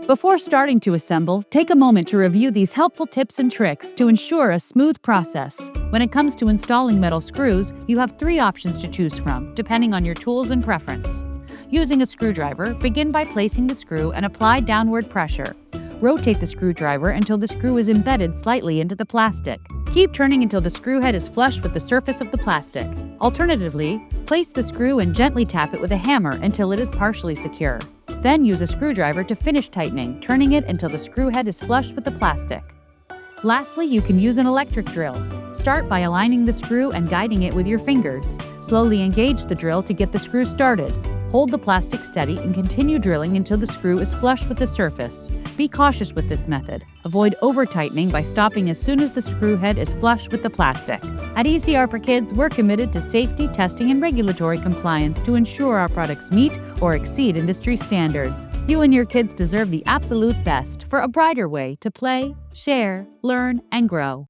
Before starting to assemble, take a moment to review these helpful tips and tricks to ensure a smooth process. When it comes to installing metal screws, you have 3 options to choose from, depending on your tools and preference. Using a screwdriver, begin by placing the screw and apply downward pressure. Rotate the screwdriver until the screw is embedded slightly into the plastic. Keep turning until the screw head is flush with the surface of the plastic. Alternatively, place the screw and gently tap it with a hammer until it is partially secure. Then use a screwdriver to finish tightening, turning it until the screw head is flush with the plastic. Lastly, you can use an electric drill. Start by aligning the screw and guiding it with your fingers. Slowly engage the drill to get the screw started. Hold the plastic steady and continue drilling until the screw is flush with the surface. Be cautious with this method. Avoid over-tightening by stopping as soon as the screw head is flush with the plastic. At ECR4Kids, we're committed to safety, testing, and regulatory compliance to ensure our products meet or exceed industry standards. You and your kids deserve the absolute best for a brighter way to play, share, learn, and grow.